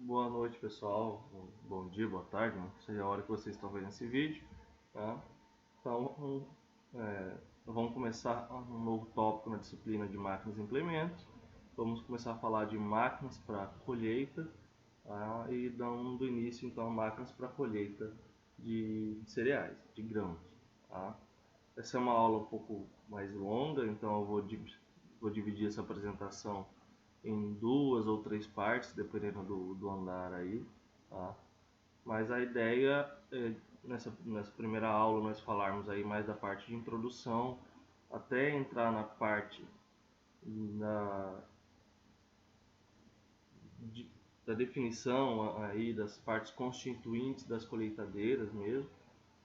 Boa noite, pessoal. Bom dia, boa tarde, não sei a hora que vocês estão vendo esse vídeo. Tá? Então, vamos começar um novo tópico na disciplina de máquinas e implementos. Vamos começar a falar de máquinas para colheita, tá? E dando início então a máquinas para colheita de cereais, de grãos. Tá? Essa é uma aula um pouco mais longa, então eu vou dividir essa apresentação em 2 ou 3 partes, dependendo do andar aí, tá? Mas a ideia é nessa primeira aula nós falarmos aí mais da parte de introdução, até entrar na parte da, de, da definição aí das partes constituintes das colheitadeiras mesmo,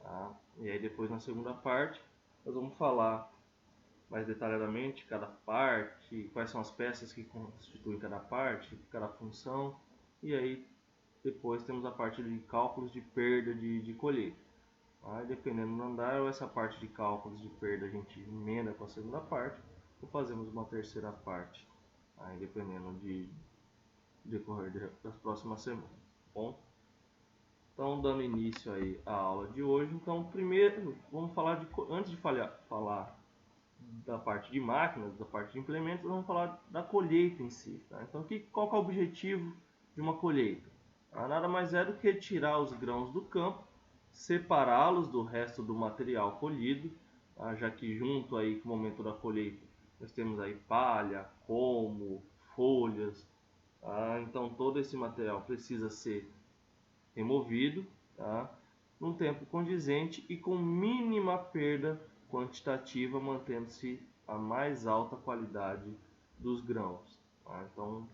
tá? E aí depois na segunda parte nós vamos falar mais detalhadamente cada parte, quais são as peças que constituem cada parte, cada função, e aí depois temos a parte de cálculos de perda de colheita. Aí, dependendo do andar, ou essa parte de cálculos de perda a gente emenda com a segunda parte, ou fazemos uma terceira parte, aí dependendo de decorrer das próximas semanas. Bom, então dando início aí à aula de hoje, então primeiro vamos falar antes de falar da parte de máquinas, da parte de implementos, vamos falar da colheita em si. Tá? Então, qual que é o objetivo de uma colheita? Nada mais é do que tirar os grãos do campo, separá-los do resto do material colhido, tá? Já que junto aí com o momento da colheita nós temos aí palha, colmo, folhas, tá? Então todo esse material precisa ser removido, tá? Num tempo condizente e com mínima perda quantitativa, mantendo-se a mais alta qualidade dos grãos. Tá? Então,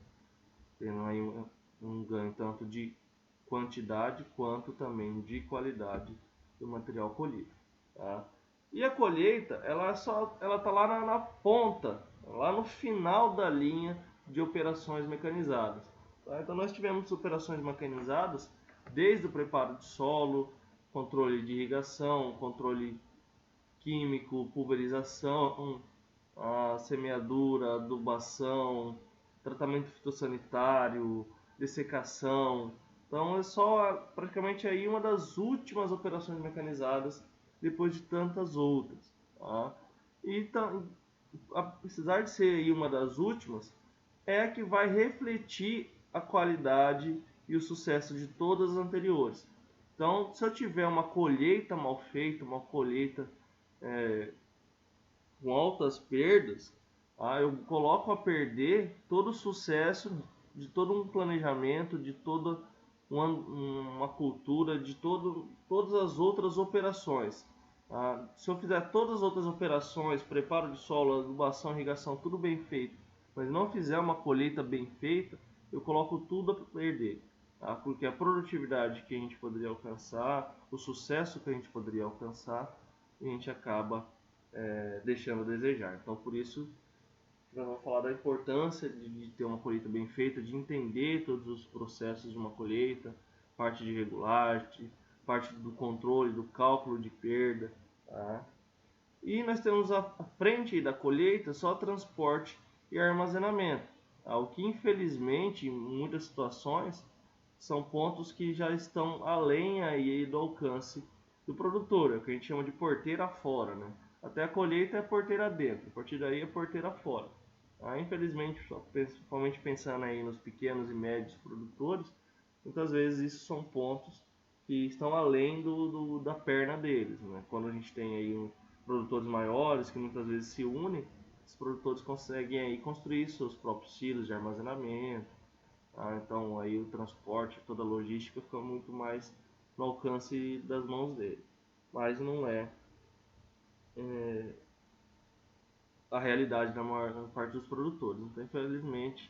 tendo aí um ganho tanto de quantidade quanto também de qualidade do material colhido. Tá? E a colheita, ela está lá na ponta, lá no final da linha de operações mecanizadas. Tá? Então nós tivemos operações mecanizadas desde o preparo de solo, controle de irrigação, controle químico, pulverização, a semeadura, adubação, tratamento fitossanitário, dessecação. Então é só praticamente aí uma das últimas operações mecanizadas depois de tantas outras. Tá? E apesar de ser aí uma das últimas, é a que vai refletir a qualidade e o sucesso de todas as anteriores. Então, se eu tiver uma colheita mal feita, uma colheita com altas perdas, eu coloco a perder todo o sucesso de todo um planejamento, de toda uma cultura, de todas as outras operações. Se eu fizer todas as outras operações, preparo de solo, adubação, irrigação, tudo bem feito, mas não fizer uma colheita bem feita, eu coloco tudo a perder. Porque a produtividade que a gente poderia alcançar, o sucesso que a gente poderia alcançar, a gente acaba deixando a desejar. Então, por isso, nós vamos falar da importância de ter uma colheita bem feita, de entender todos os processos de uma colheita, parte de regulagem, parte do controle, do cálculo de perda. Tá? E nós temos à frente da colheita só transporte e armazenamento, tá? O que infelizmente em muitas situações são pontos que já estão além aí do alcance do produtor, é o que a gente chama de porteira fora, né? Até a colheita é porteira dentro, a partir daí é porteira fora. Infelizmente, principalmente pensando aí nos pequenos e médios produtores, muitas vezes isso são pontos que estão além da perna deles, né? Quando a gente tem aí produtores maiores que muitas vezes se unem, os produtores conseguem aí construir seus próprios silos de armazenamento. Então aí o transporte, toda a logística fica muito mais no alcance das mãos dele. Mas não é a realidade da maior parte dos produtores. Então, infelizmente,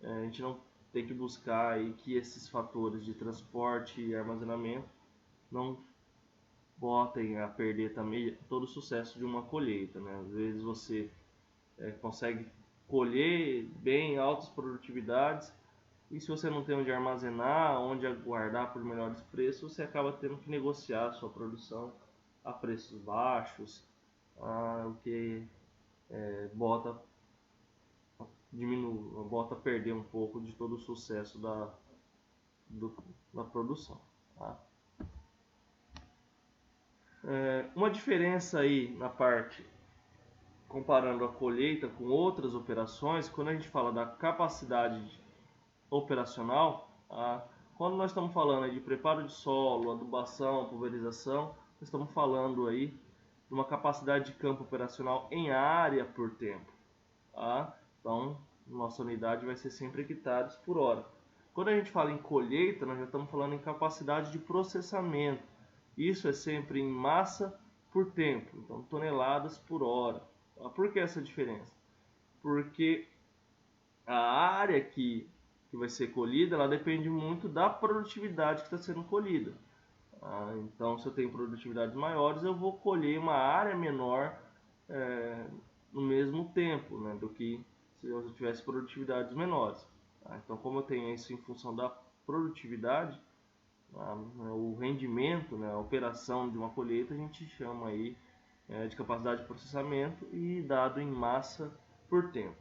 a gente não tem que buscar aí que esses fatores de transporte e armazenamento não botem a perder também todo o sucesso de uma colheita, né? Às vezes você consegue colher bem altas produtividades e se você não tem onde armazenar, onde guardar por melhores preços, você acaba tendo que negociar a sua produção a preços baixos, o que bota bota a perder um pouco de todo o sucesso da produção. Tá? Uma diferença aí na parte, comparando a colheita com outras operações, quando a gente fala da capacidade operacional, tá? Quando nós estamos falando aí de preparo de solo, adubação, pulverização, nós estamos falando aí de uma capacidade de campo operacional em área por tempo. Tá? Então, nossa unidade vai ser sempre hectares por hora. Quando a gente fala em colheita, nós já estamos falando em capacidade de processamento. Isso é sempre em massa por tempo, então toneladas por hora. Tá? Por que essa diferença? Porque a área que vai ser colhida, ela depende muito da produtividade que está sendo colhida. Então, se eu tenho produtividades maiores, eu vou colher uma área menor no mesmo tempo, né, do que se eu tivesse produtividades menores. Então, como eu tenho isso em função da produtividade, o rendimento, né, a operação de uma colheita, a gente chama aí de capacidade de processamento e dado em massa por tempo.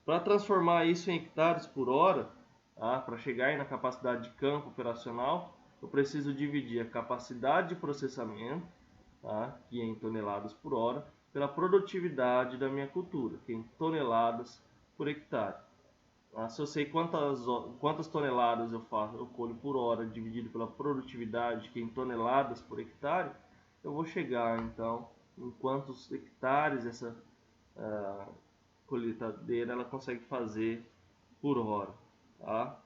Para transformar isso em hectares por hora, para chegar aí na capacidade de campo operacional, eu preciso dividir a capacidade de processamento, que é em toneladas por hora, pela produtividade da minha cultura, que é em toneladas por hectare. Se eu sei quantas toneladas eu colho por hora dividido pela produtividade, que é em toneladas por hectare, eu vou chegar então em quantos hectares essa colheitadeira ela consegue fazer por hora. Tá?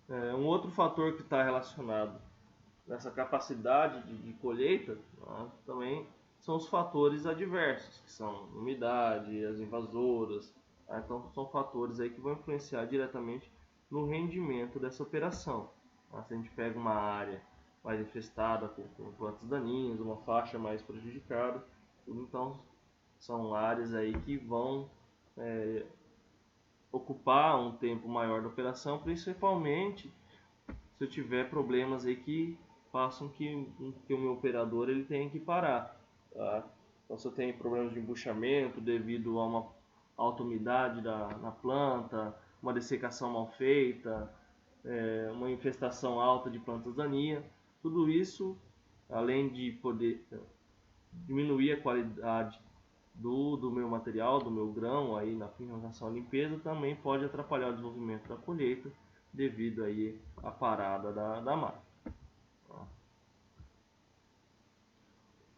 Um outro fator que está relacionado nessa capacidade de colheita, também são os fatores adversos, que são umidade, as invasoras. Então são fatores aí que vão influenciar diretamente no rendimento dessa operação. Se a gente pega uma área mais infestada com plantas daninhas, uma faixa mais prejudicada, então são áreas aí que vão ocupar um tempo maior da operação, principalmente se eu tiver problemas aí que façam que o meu operador ele tenha que parar. Tá? Então, se eu tenho problemas de embuchamento devido a uma alta umidade na planta, uma dessecação mal feita, uma infestação alta de plantas daninhas, tudo isso, além de poder diminuir a qualidade do meu material, do meu grão aí em relação à limpeza, também pode atrapalhar o desenvolvimento da colheita devido aí à parada da máquina.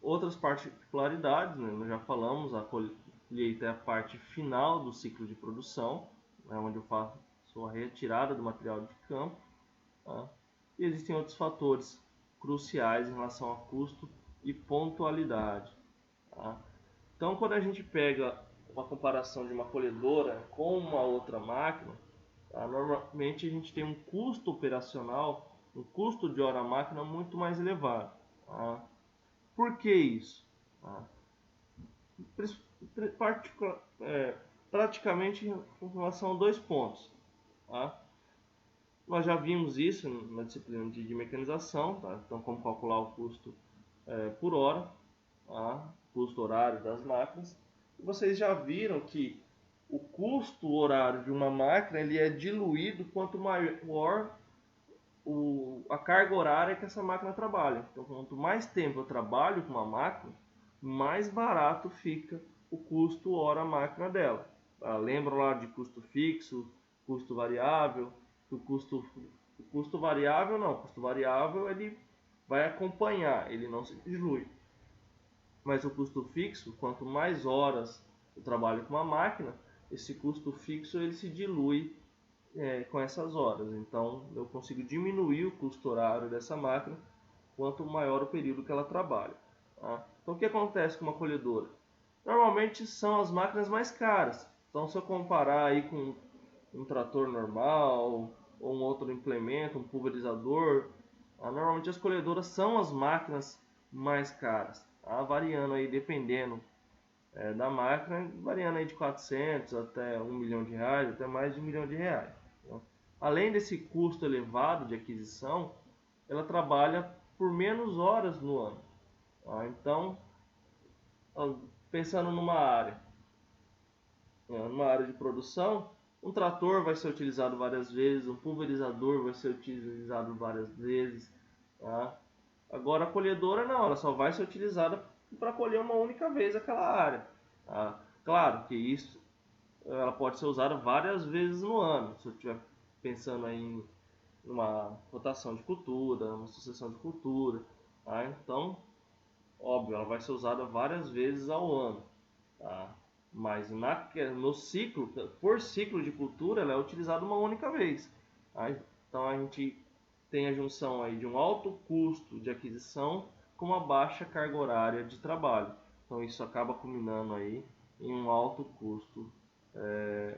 Outras particularidades, né, nós já falamos, a colheita é a parte final do ciclo de produção, onde eu faço a retirada do material de campo. E existem outros fatores cruciais em relação a custo e pontualidade. Então, quando a gente pega uma comparação de uma colhedora com uma outra máquina, normalmente a gente tem um custo operacional, um custo de hora máquina muito mais elevado. Por que isso? Praticamente em relação a dois pontos. Nós já vimos isso na disciplina de mecanização, então como calcular o custo por hora, custo horário das máquinas. Vocês já viram que o custo horário de uma máquina ele é diluído quanto maior a carga horária que essa máquina trabalha. Então, quanto mais tempo eu trabalho com uma máquina, mais barato fica o custo hora máquina dela. Lembram lá de custo fixo, custo variável? O custo variável não, o custo variável ele vai acompanhar, ele não se dilui. Mas o custo fixo, quanto mais horas eu trabalho com uma máquina, esse custo fixo ele se dilui com essas horas. Então eu consigo diminuir o custo horário dessa máquina quanto maior o período que ela trabalha. Então o que acontece com uma colhedora? Normalmente são as máquinas mais caras. Então se eu comparar aí com um trator normal ou um outro implemento, um pulverizador, normalmente as colhedoras são as máquinas mais caras, variando aí dependendo da máquina, variando aí de 400 até 1 milhão de reais, até mais de 1 milhão de reais. Além desse custo elevado de aquisição, ela trabalha por menos horas no ano. Então, pensando numa área numa área de produção, um trator vai ser utilizado várias vezes, um pulverizador vai ser utilizado várias vezes. Tá? Agora a colhedora não, ela só vai ser utilizada para colher uma única vez aquela área. Tá? Claro que isso ela pode ser usada várias vezes no ano. Se eu estiver pensando aí em uma rotação de cultura, uma sucessão de cultura, tá? Então, óbvio, ela vai ser usada várias vezes ao ano. Tá? Mas no ciclo, por ciclo de cultura, ela é utilizada uma única vez. Tá? Então a gente tem a junção aí de um alto custo de aquisição com uma baixa carga horária de trabalho. Então isso acaba culminando aí em um alto custo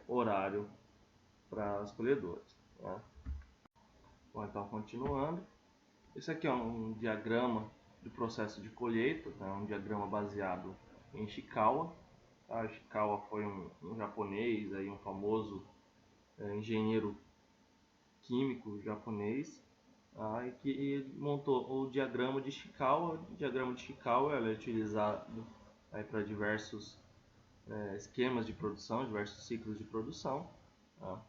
horário para as colhedoras. Tá? Bom, então continuando. Esse aqui é um diagrama do processo de colheita, tá? Um diagrama baseado em Ishikawa. Tá? Ishikawa foi um japonês, aí, um famoso engenheiro químico japonês, tá? E que montou o diagrama de Ishikawa. O diagrama de Ishikawa é utilizado para diversos esquemas de produção, diversos ciclos de produção. Tá?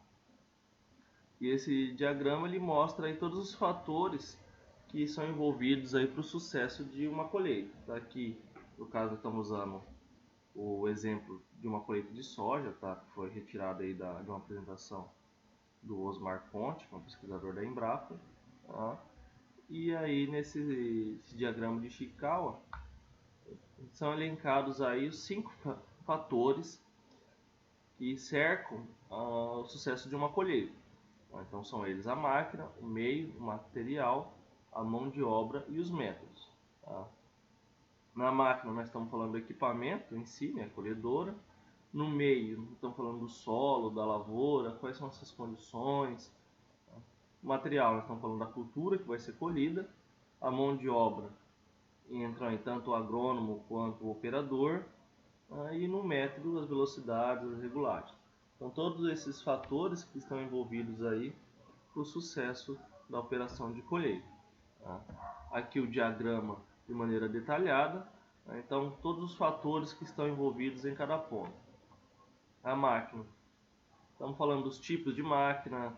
E esse diagrama ele mostra aí todos os fatores que são envolvidos aí para o sucesso de uma colheita. Tá? Aqui, no caso, estamos usando o exemplo de uma colheita de soja, tá? Que foi retirada aí de uma apresentação do Osmar Ponte, que é um pesquisador da Embrapa. Tá? E aí, nesse diagrama de Ishikawa, são elencados aí os 5 fatores que cercam o sucesso de uma colheita. Então são eles a máquina, o meio, o material, a mão de obra e os métodos. Tá? Na máquina nós estamos falando do equipamento em si, né, a colhedora. No meio estamos falando do solo, da lavoura, quais são essas condições. Tá? O material nós estamos falando da cultura que vai ser colhida. A mão de obra entram aí tanto o agrônomo quanto o operador. E no método as velocidades, as regulagens. Então todos esses fatores que estão envolvidos aí para o sucesso da operação de colheita. Tá? Aqui o diagrama de maneira detalhada, tá? Então todos os fatores que estão envolvidos em cada ponto. A máquina, estamos falando dos tipos de máquina,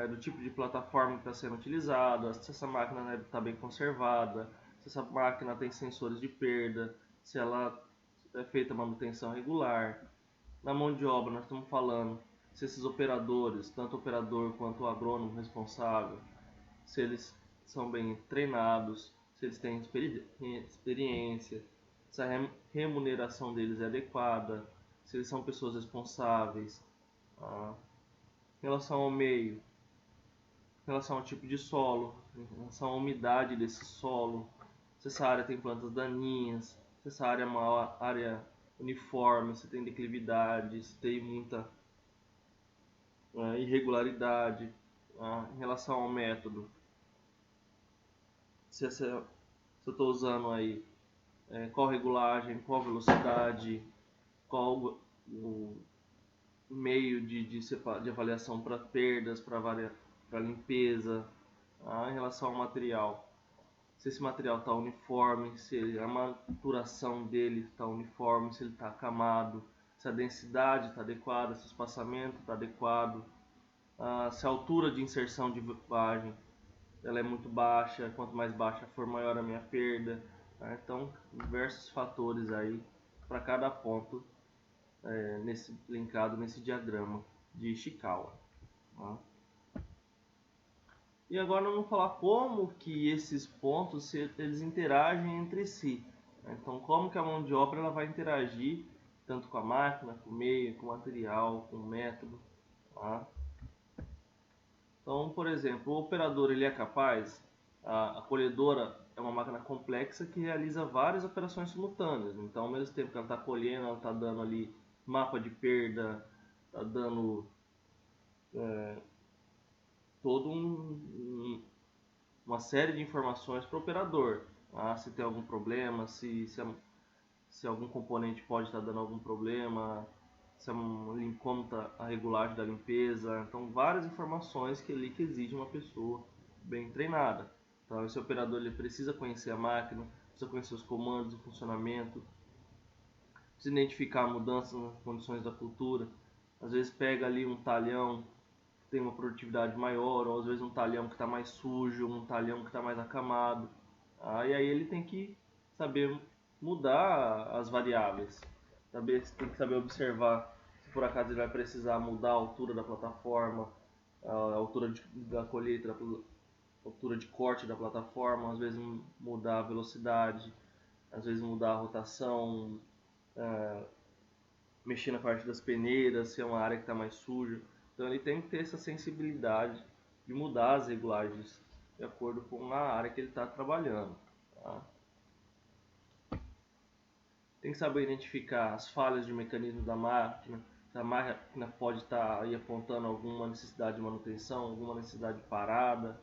do tipo de plataforma que está sendo utilizada, se essa máquina está bem conservada, se essa máquina tem sensores de perda, se ela é feita manutenção regular. Na mão de obra nós estamos falando se esses operadores, tanto o operador quanto o agrônomo responsável, se eles são bem treinados, se eles têm experiência, se a remuneração deles é adequada, se eles são pessoas responsáveis. Tá? Em relação ao meio, em relação ao tipo de solo, em relação à umidade desse solo, se essa área tem plantas daninhas, se essa área é uma área uniforme, se tem declividade, se tem muita irregularidade. Em relação ao método, se eu estou usando aí qual regulagem, qual velocidade, qual o meio de avaliação para perdas, para limpeza. Em relação ao material, se esse material está uniforme, se a maturação dele está uniforme, se ele está acamado, se a densidade está adequada, se o espaçamento está adequado, se a altura de inserção de vagem ela é muito baixa, quanto mais baixa for, maior a minha perda. Tá? Então, diversos fatores aí para cada ponto linkado nesse diagrama de Ishikawa. Tá? E agora vamos falar como que esses pontos eles interagem entre si. Então, como que a mão de obra ela vai interagir tanto com a máquina, com o meio, com o material, com o método. Tá? Então, por exemplo, o operador ele é capaz, a colhedora é uma máquina complexa que realiza várias operações simultâneas. Então, ao mesmo tempo que ela está colhendo, ela está dando ali mapa de perda, está dando todo uma série de informações para o operador. Se tem algum problema, se algum componente pode estar dando algum problema, como está a regulagem da limpeza. Então, várias informações que exige uma pessoa bem treinada. Então, esse operador ele precisa conhecer a máquina, precisa conhecer os comandos, o funcionamento, precisa identificar mudanças nas condições da cultura. às vezes pega ali um talhão que tem uma produtividade maior, ou às vezes um talhão que está mais sujo, um talhão que está mais acamado. E aí ele tem que saber mudar as variáveis, tem que saber observar se por acaso ele vai precisar mudar a altura da plataforma, a altura da colheita, a altura de corte da plataforma, às vezes mudar a velocidade, às vezes mudar a rotação, mexer na parte das peneiras, se é uma área que está mais suja. Então ele tem que ter essa sensibilidade de mudar as regulagens de acordo com a área que ele está trabalhando. Tá? Tem que saber identificar as falhas de mecanismo da máquina, se a máquina pode estar aí apontando alguma necessidade de manutenção, alguma necessidade de parada.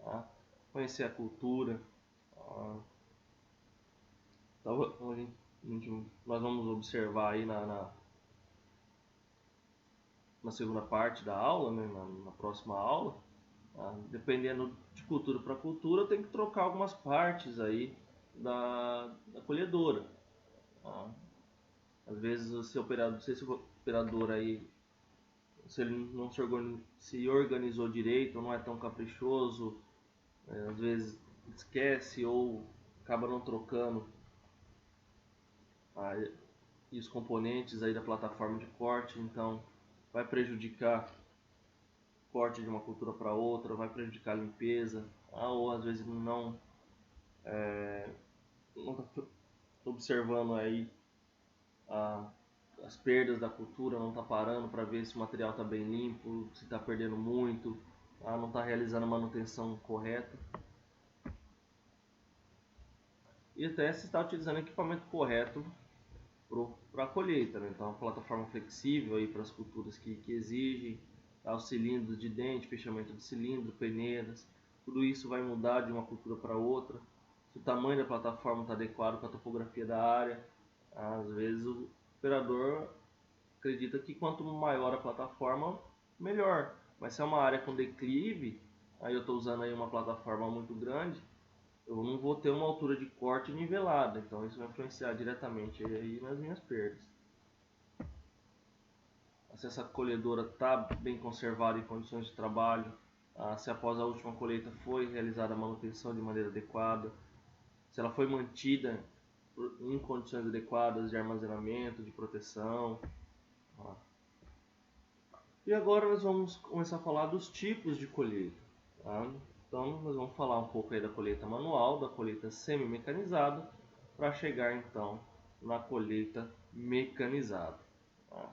Tá? Conhecer a cultura. Tá? Então, nós vamos observar aí na segunda parte da aula, né, na próxima aula, dependendo de cultura para cultura, tem que trocar algumas partes aí da colhedora. Às vezes o seu operador, se esse operador aí, se ele não se organizou direito, ou não é tão caprichoso, às vezes esquece ou acaba não trocando e os componentes aí da plataforma de corte, então vai prejudicar o corte de uma cultura para outra, vai prejudicar a limpeza, ou às vezes não está observando aí as perdas da cultura, não está parando para ver se o material está bem limpo, se está perdendo muito, não está realizando a manutenção correta. E até se está utilizando o equipamento correto para a colheita, né? Então, uma plataforma flexível aí para as culturas que exigem, os cilindros de dente, fechamento de cilindro, peneiras, tudo isso vai mudar de uma cultura para outra. Se o tamanho da plataforma está adequado com a topografia da área, às vezes o operador acredita que quanto maior a plataforma, melhor. Mas se é uma área com declive, aí eu estou usando aí uma plataforma muito grande, eu não vou ter uma altura de corte nivelada, então isso vai influenciar diretamente aí nas minhas perdas. Se essa colhedora está bem conservada em condições de trabalho, se após a última colheita foi realizada a manutenção de maneira adequada, se ela foi mantida em condições adequadas de armazenamento, de proteção. E agora nós vamos começar a falar dos tipos de colheita. Tá? Então nós vamos falar um pouco aí da colheita manual, da colheita semi-mecanizada, para chegar então na colheita mecanizada. Tá?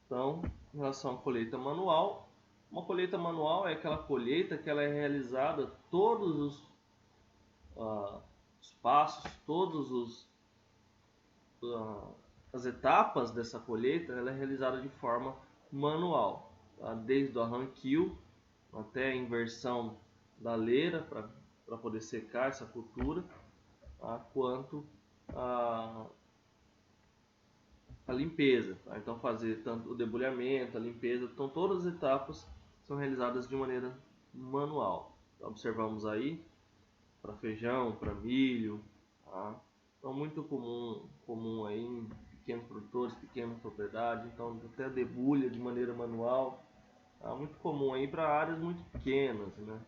Então, em relação à colheita manual, uma colheita manual é aquela colheita que ela é realizada todos os passos, as etapas dessa colheita, ela é realizada de forma manual, tá? Desde o arranquio até a inversão da leira para poder secar essa cultura, tá? Quanto a limpeza, tá? Então fazer tanto o debulhamento, a limpeza, então todas as etapas são realizadas de maneira manual. Então, observamos aí para feijão, para milho, tá? Então muito comum aí em pequenos produtores, pequenas propriedades, então até debulha de maneira manual, tá? Muito comum aí para áreas muito pequenas, né?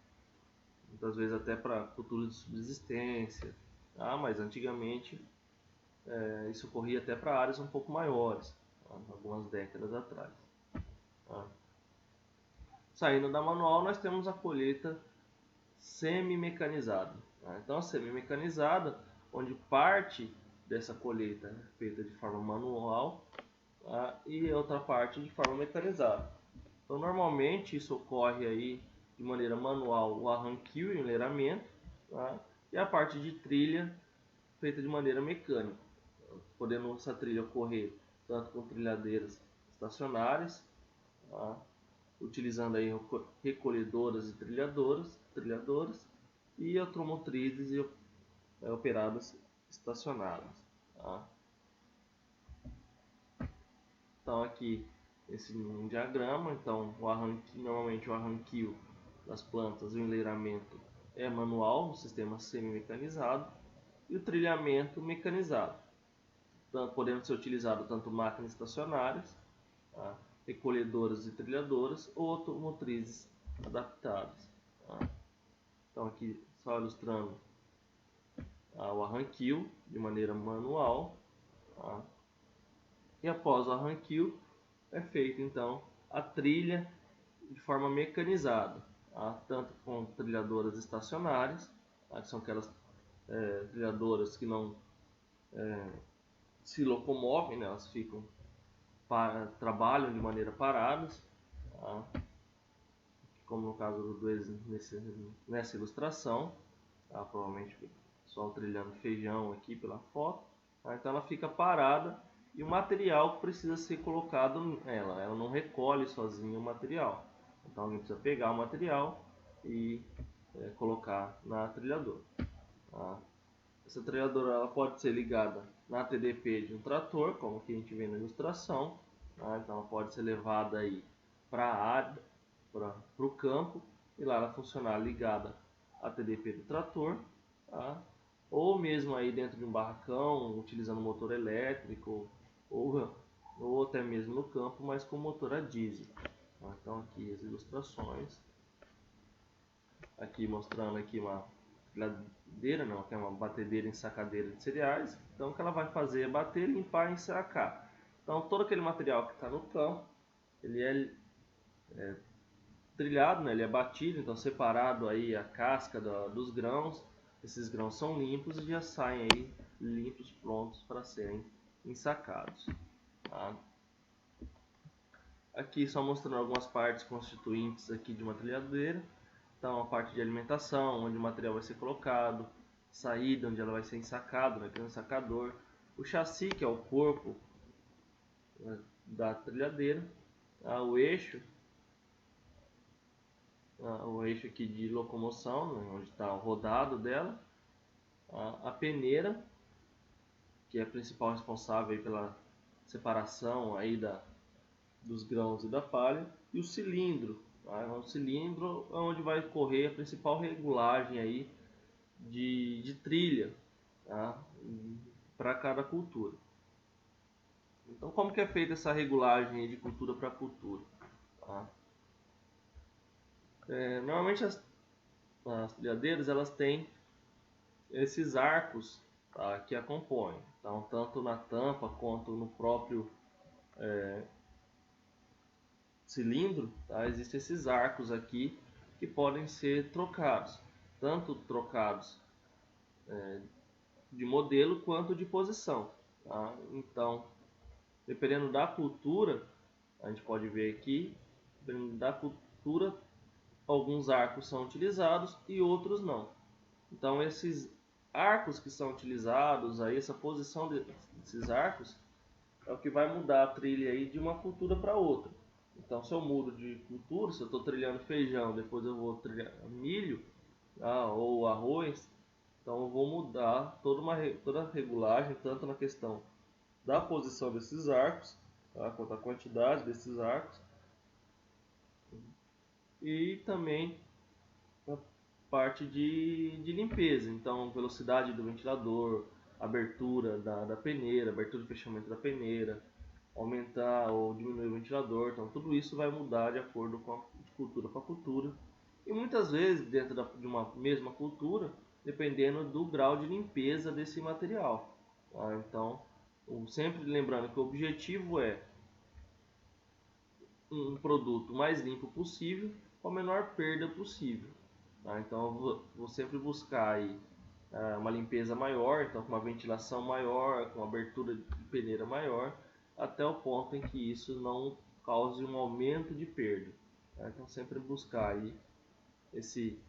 Muitas vezes até para culturas de subsistência, tá? Mas antigamente isso ocorria até para áreas um pouco maiores, tá? Algumas décadas atrás. Tá? Saindo da manual, nós temos a colheita semi-mecanizada. Tá? Então, a semi-mecanizada, onde parte dessa colheita é feita de forma manual, tá? E outra parte de forma mecanizada. Então, normalmente isso ocorre aí de maneira manual, o arranquio e o enleiramento, tá? E a parte de trilha feita de maneira mecânica, podendo essa trilha ocorrer tanto com trilhadeiras estacionárias, tá? Utilizando aí recolhedoras e trilhadoras e automotrizes operadas estacionadas. Tá? Então aqui esse diagrama, então normalmente o arranquio das plantas e o enleiramento é manual no sistema semi-mecanizado e o trilhamento mecanizado. podendo ser utilizado tanto máquinas estacionárias, tá? Recolhedoras e trilhadoras ou automotrizes adaptadas. Tá? Então aqui só ilustrando o arranquio de maneira manual. Tá? E após o arranquio é feito então a trilha de forma mecanizada, tá? Tanto com trilhadoras estacionárias, tá? Que são aquelas trilhadoras que não se locomovem, né? Elas trabalham de maneira paradas, tá? Como no caso nessa ilustração, tá? Provavelmente só trilhando feijão aqui pela foto, tá? Então ela fica parada e o material precisa ser colocado nela, ela não recolhe sozinha o material, então alguém precisa pegar o material e colocar na trilhadora. Tá? Essa trilhadora ela pode ser ligada na TDP de um trator, como que a gente vê na ilustração, tá? Então ela pode ser levada aí para a área, para o campo, e lá ela funcionar ligada à TDP do trator, tá? Ou mesmo aí dentro de um barracão, utilizando motor elétrico, ou até mesmo no campo, mas com motor a diesel. Tá? Então aqui as ilustrações, aqui mostrando aqui uma trilhadeira, não, que é uma batedeira ensacadeira de cereais. Então o que ela vai fazer é bater, limpar e ensacar. Então todo aquele material que está no campo, ele é trilhado, né? Ele é batido, então separado aí a casca dos grãos. Esses grãos são limpos e já saem aí limpos, prontos para serem ensacados. Tá? Aqui só mostrando algumas partes constituintes aqui de uma trilhadeira. Então a parte de alimentação, onde o material vai ser colocado, saída, onde ela vai ser ensacado, né, que é um ensacador, o chassi, que é o corpo, né, da trilhadeira, o eixo aqui de locomoção, né, onde está o rodado dela, a peneira, que é a principal responsável aí pela separação aí dos grãos e da palha, e o cilindro. O cilindro é onde vai correr a principal regulagem aí de trilha, tá? Para cada cultura. Então, como que é feita essa regulagem de cultura para cultura? Tá? Normalmente as trilhadeiras elas têm esses arcos, tá, que a compõem. Então, tanto na tampa quanto no próprio cilindro, tá, existem esses arcos aqui que podem ser trocados, tanto trocados de modelo quanto de posição. Tá? Então, dependendo da cultura, a gente pode ver aqui, dependendo da cultura, alguns arcos são utilizados e outros não. Então, esses arcos que são utilizados, aí, essa posição desses arcos, é o que vai mudar a trilha aí de uma cultura para outra. Então, se eu mudo de cultura, se eu estou trilhando feijão, depois eu vou trilhar milho, ou arroz, então eu vou mudar toda a regulagem, tanto na questão da posição desses arcos, tá, quanto a quantidade desses arcos, e também a parte de limpeza, então velocidade do ventilador, abertura da peneira, abertura e fechamento da peneira, aumentar ou diminuir o ventilador, então tudo isso vai mudar de acordo com de cultura para cultura, e muitas vezes dentro de uma mesma cultura, dependendo do grau de limpeza desse material. Tá? Então, sempre lembrando que o objetivo é um produto mais limpo possível com a menor perda possível. Tá? Então eu vou sempre buscar aí, uma limpeza maior, então com uma ventilação maior, com uma abertura de peneira maior, até o ponto em que isso não cause um aumento de perda. Tá? Então sempre buscar aí esse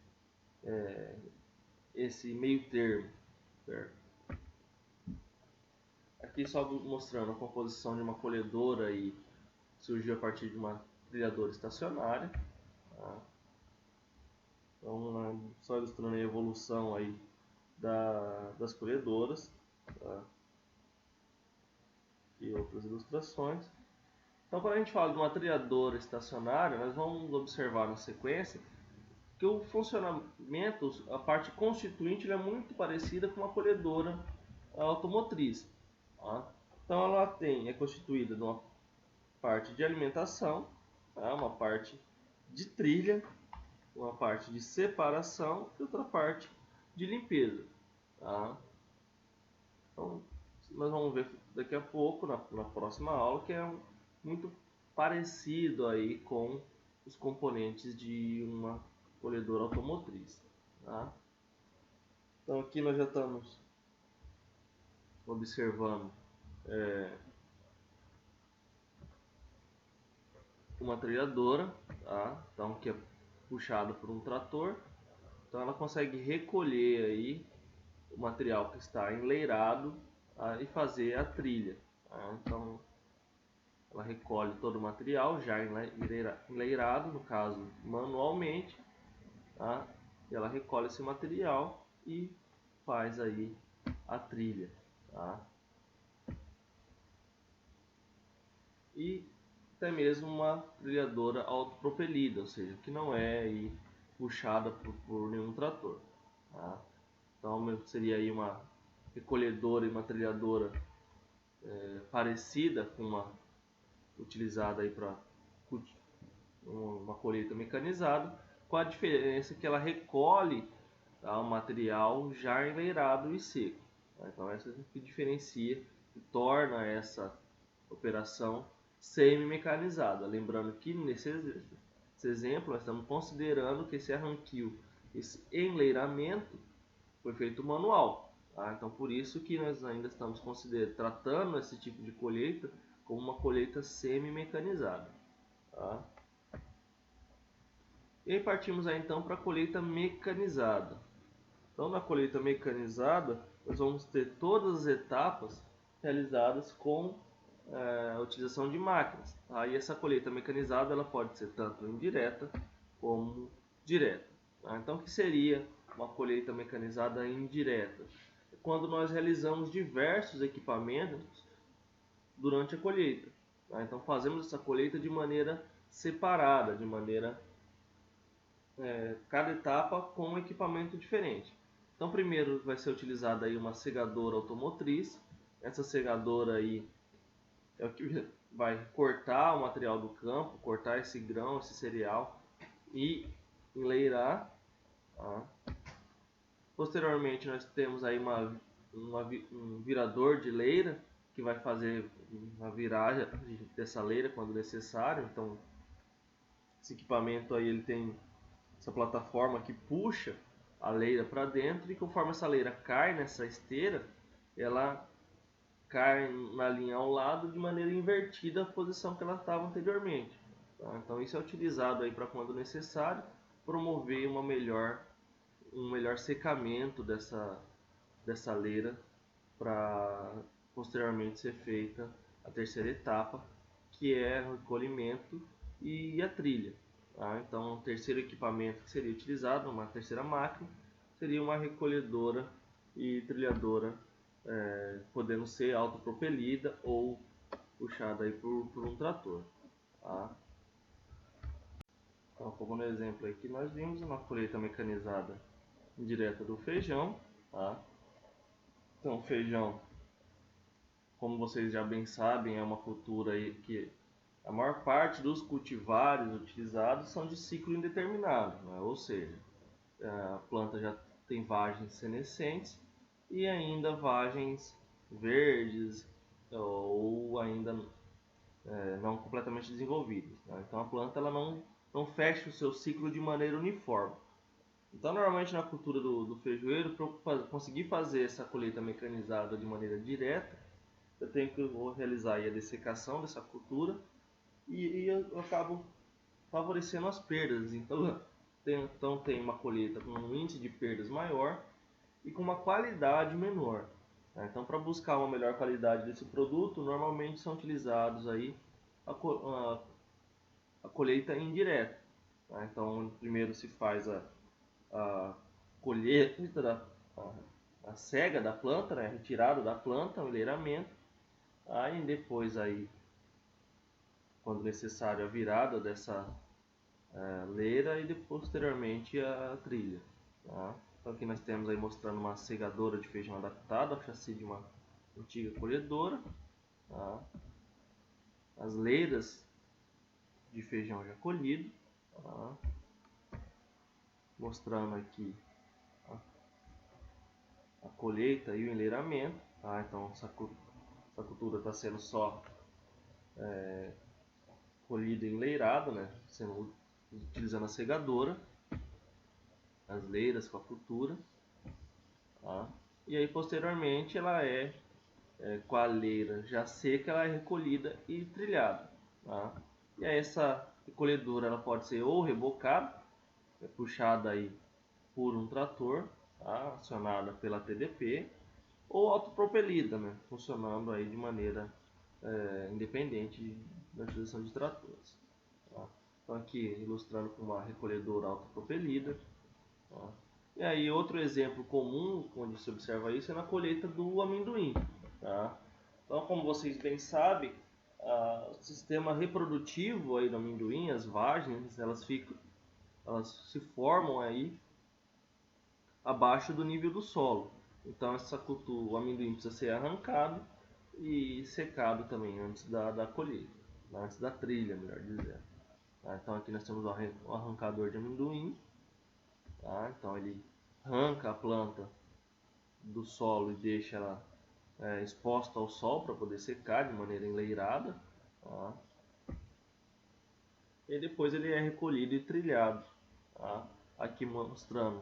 meio termo. Certo? Aqui só mostrando a composição de uma colhedora e surgiu a partir de uma trilhadora estacionária. Tá? Então, só ilustrando a evolução aí das colhedoras. Tá? E outras ilustrações. Então, quando a gente fala de uma trilhadora estacionária, nós vamos observar na sequência que o funcionamento, a parte constituinte, é muito parecida com uma colhedora automotriz. Tá? Então ela é constituída de uma parte de alimentação, tá? Uma parte de trilha, uma parte de separação e outra parte de limpeza. Tá? Então nós vamos ver daqui a pouco, na próxima aula, que é muito parecido aí com os componentes de uma colhedora automotriz. Tá? Então aqui nós já estamos observando uma trilhadora, tá? Então que é puxada por um trator, então ela consegue recolher aí o material que está enleirado, tá? E fazer a trilha. Tá? Então ela recolhe todo o material já enleirado, no caso manualmente, tá? E ela recolhe esse material e faz aí a trilha, tá? E até mesmo uma trilhadora autopropelida, ou seja, que não é aí puxada por nenhum trator. Tá? Então seria aí uma recolhedora e uma trilhadora parecida com uma utilizada aí para uma colheita mecanizada, com a diferença que ela recolhe, tá, o material já enleirado e seco. Tá? Então essa que diferencia e torna essa operação semi-mecanizada. Lembrando que nesse exemplo nós estamos considerando que esse arranquio, esse enleiramento foi feito manual. Tá? Então por isso que nós ainda estamos tratando esse tipo de colheita como uma colheita semi-mecanizada. Tá? E aí partimos aí então para a colheita mecanizada. Então na colheita mecanizada nós vamos ter todas as etapas realizadas com a utilização de máquinas. Tá? E essa colheita mecanizada ela pode ser tanto indireta como direta. Tá? Então o que seria uma colheita mecanizada indireta? Quando nós realizamos diversos equipamentos durante a colheita. Tá? Então fazemos essa colheita de maneira separada, de maneira cada etapa com um equipamento diferente. Então primeiro vai ser utilizada aí uma segadora automotriz. Essa segadora aí é o que vai cortar o material do campo, cortar esse grão, esse cereal e enleirar. Tá? Posteriormente nós temos aí um virador de leira que vai fazer uma viragem dessa leira quando necessário. Então esse equipamento aí ele tem essa plataforma que puxa a leira para dentro e conforme essa leira cai nessa esteira, ela cai na linha ao lado de maneira invertida a posição que ela estava anteriormente. Tá? Então isso é utilizado aí para quando necessário promover um melhor secamento dessa leira para posteriormente ser feita a terceira etapa, que é o recolhimento e a trilha. Tá? Então o terceiro equipamento que seria utilizado, uma terceira máquina, seria uma recolhedora e trilhadora, podendo ser autopropelida ou puxada aí por um trator. Tá? Então, como no exemplo aí que nós vimos, uma colheita mecanizada indireta do feijão. Tá? Então, o feijão, como vocês já bem sabem, é uma cultura aí que a maior parte dos cultivares utilizados são de ciclo indeterminado, né? Ou seja, a planta já tem vagens senescentes e ainda vagens verdes ou ainda não completamente desenvolvidas. Né? Então a planta ela não fecha o seu ciclo de maneira uniforme. Então normalmente na cultura do feijoeiro, para conseguir fazer essa colheita mecanizada de maneira direta, eu tenho que realizar aí a dessecação dessa cultura e eu acabo favorecendo as perdas. Então tem uma colheita com um índice de perdas maior e com uma qualidade menor. Tá? Então, para buscar uma melhor qualidade desse produto, normalmente são utilizados aí a colheita indireta. Tá? Então, primeiro se faz a colheita, a cega da planta, né? A retirada da planta, o enleiramento. Aí depois, aí, quando necessário, a virada dessa leira e posteriormente a trilha. Tá? Então aqui nós temos aí mostrando uma segadora de feijão adaptada ao chassi de uma antiga colhedora. tá? As leiras de feijão já colhido, tá? Mostrando aqui a colheita e o enleiramento, tá? Então essa cultura está sendo só colhida e enleirada, né? Utilizando a segadora, as leiras com a cultura, tá? E aí posteriormente ela com a leira já seca, ela é recolhida e trilhada, tá? E aí essa recolhedora ela pode ser ou rebocada, puxada aí por um trator, tá? Acionada pela TDP, ou autopropelida, né? Funcionando aí de maneira independente da utilização de tratores. Tá? Então aqui ilustrando com uma recolhedora autopropelida. Tá? E aí outro exemplo comum onde se observa isso é na colheita do amendoim. Tá? Então, como vocês bem sabem, o sistema reprodutivo aí do amendoim, as vagens, elas se formam aí abaixo do nível do solo. Então o amendoim precisa ser arrancado e secado também antes da colheita, antes da trilha, melhor dizendo. Tá? Então aqui nós temos o arrancador de amendoim. Tá? Então ele arranca a planta do solo e deixa ela exposta ao sol para poder secar de maneira enleirada. Tá? E depois ele é recolhido e trilhado. Tá? Aqui mostrando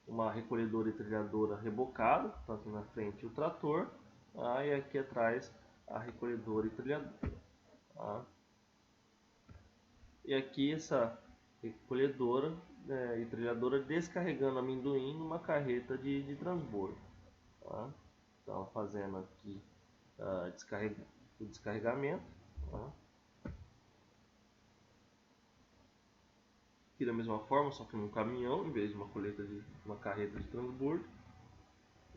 uma recolhedora e trilhadora rebocada, tá aqui na frente o trator, tá? E aqui atrás a recolhedora e trilhadora. Tá? E aqui essa recolhedora e trilhadora descarregando amendoim numa carreta de transbordo. Tá? Então fazendo aqui o descarregamento. Tá? Aqui da mesma forma, só que num caminhão em vez de uma carreta de transbordo.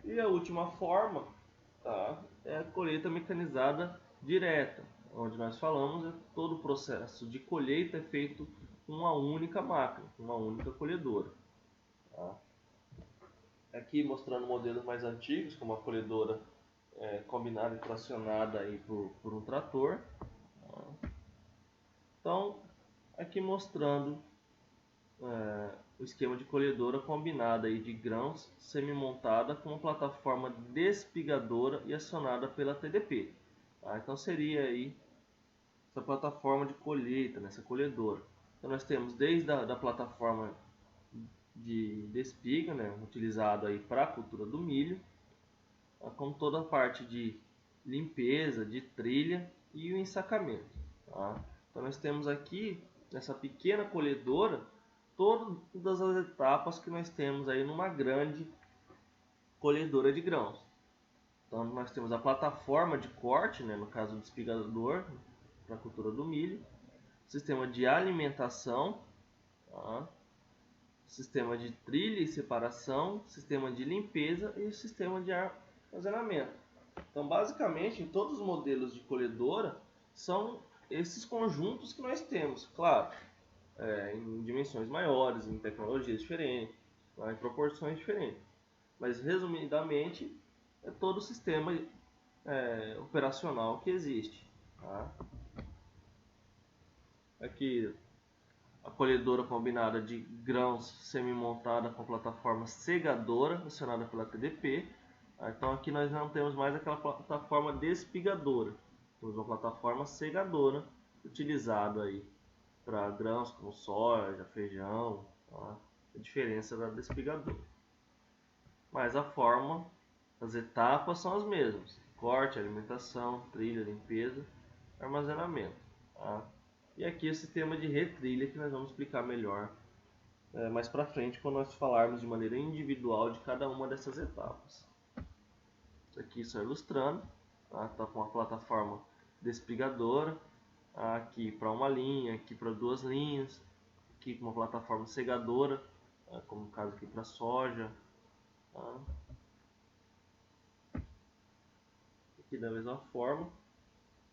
E a última forma, tá, é a colheita mecanizada direta, onde nós falamos todo o processo de colheita é feito com uma única máquina, uma única colhedora. Tá? Aqui mostrando modelos mais antigos, como a colhedora combinada e tracionada aí por um trator. Tá? Então, aqui mostrando o esquema de colhedora combinada aí de grãos semi-montada com uma plataforma despigadora e acionada pela TDP. Tá? Então seria aí essa plataforma de colheita, nessa colhedora. Então nós temos desde a plataforma de despiga, né, utilizada aí para a cultura do milho, como toda a parte de limpeza, de trilha e o ensacamento. Tá? Então nós temos aqui nessa pequena colhedora todas as etapas que nós temos aí numa grande colhedora de grãos. Então nós temos a plataforma de corte, né, no caso do despigador, para a cultura do milho, sistema de alimentação, tá? Sistema de trilha e separação, sistema de limpeza e o sistema de armazenamento. Então basicamente em todos os modelos de colhedora são esses conjuntos que nós temos, claro, em dimensões maiores, em tecnologias diferentes, em proporções diferentes. Mas resumidamente é todo o sistema operacional que existe. Tá? Aqui a colhedora combinada de grãos semi-montada com plataforma segadora acionada pela TDP. Tá? Então aqui nós não temos mais aquela plataforma despigadora, temos uma plataforma segadora utilizada aí para grãos como soja, feijão, tá? A diferença da despigadora. Mas a forma, as etapas são as mesmas: corte, alimentação, trilha, limpeza, armazenamento. Tá? E aqui o sistema de retrilha que nós vamos explicar melhor mais para frente quando nós falarmos de maneira individual de cada uma dessas etapas. Isso aqui só ilustrando, tá com a plataforma despigadora, aqui para uma linha, aqui para duas linhas, aqui com uma plataforma segadora, como no caso aqui para soja. Tá? Aqui da mesma forma,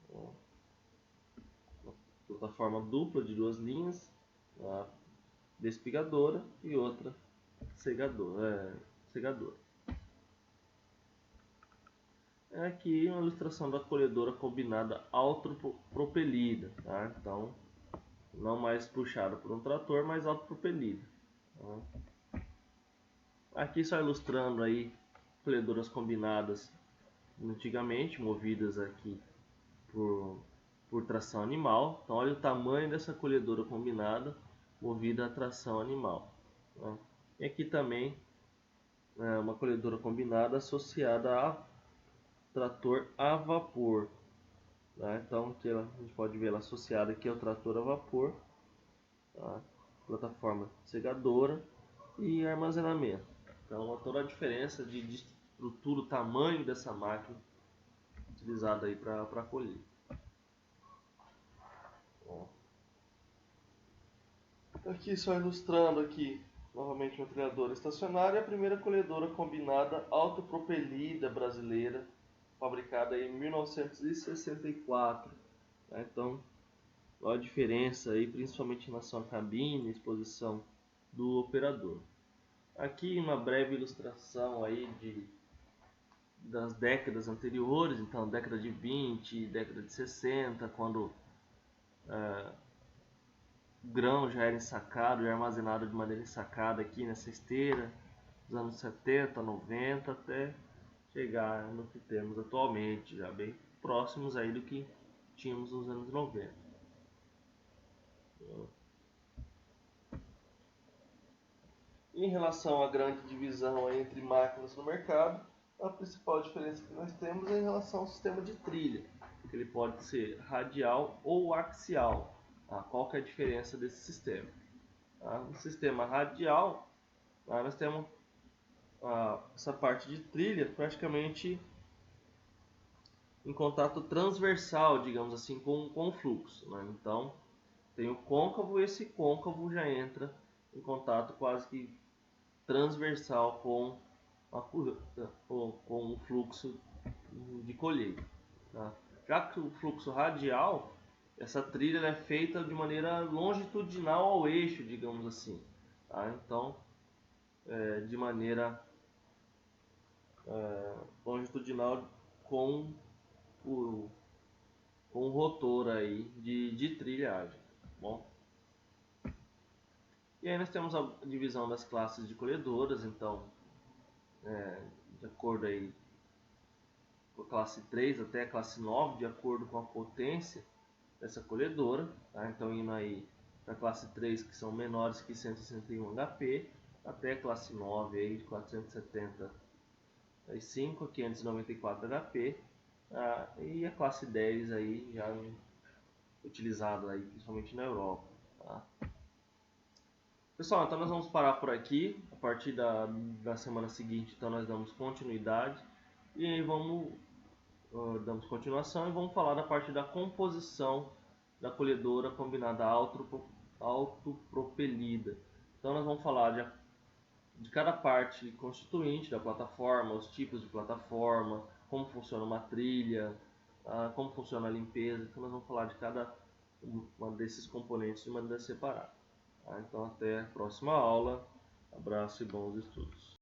uma plataforma dupla de duas linhas, despigadora e outra segadora. é aqui uma ilustração da colhedora combinada autopropelida, tá? Então, não mais puxada por um trator, mas autopropelida. Tá? Aqui só ilustrando aí colhedoras combinadas antigamente, movidas aqui por tração animal. Então, olha o tamanho dessa colhedora combinada movida a tração animal. Tá? E aqui também uma colhedora combinada associada a trator a vapor. Tá? Então aqui a gente pode ver ela associada aqui ao trator a vapor, tá? Plataforma segadora e armazenamento. Então toda a diferença de estrutura, o tamanho dessa máquina utilizada aí para colher. Bom, aqui só ilustrando aqui novamente uma trilhadora estacionária, a primeira colhedora combinada autopropelida brasileira, fabricada em 1964. Tá? Então, olha a diferença aí, principalmente em relação à cabine e exposição do operador. Aqui uma breve ilustração aí das décadas anteriores, então década de 20, década de 60, quando o grão já era ensacado, já armazenado de maneira ensacada aqui nessa esteira, dos anos 70, 90, até chegar no que temos atualmente, já bem próximos aí do que tínhamos nos anos 90. Em relação à grande divisão entre máquinas no mercado, a principal diferença que nós temos é em relação ao sistema de trilha, que ele pode ser radial ou axial. Tá? Qual que é a diferença desse sistema? Tá? No sistema radial, tá? Nós temos essa parte de trilha praticamente em contato transversal, digamos assim, com o fluxo. Né? Então, tem o côncavo e esse côncavo já entra em contato quase que transversal com o fluxo de colheita. Tá? Já que o fluxo radial, essa trilha é feita de maneira longitudinal ao eixo, digamos assim. Tá? Então, de maneira longitudinal com o rotor aí de trilhagem. Bom? E aí nós temos a divisão das classes de colhedoras, então, de acordo aí com a classe 3 até a classe 9, de acordo com a potência dessa colhedora. Tá? Então, indo aí para a classe 3, que são menores que 161 HP, até a classe 9, aí, de 475 a 594 HP, e a classe 10 aí, já utilizada aí, principalmente na Europa. Tá? Pessoal, então nós vamos parar por aqui. A partir da semana seguinte, então nós damos continuidade e aí damos continuação e vamos falar da parte da composição da colhedora combinada autopropelida. Então nós vamos falar de cada parte constituinte da plataforma, os tipos de plataforma, como funciona uma trilha, como funciona a limpeza. Então nós vamos falar de cada um desses componentes de maneira separada. Então até a próxima aula. Abraço e bons estudos.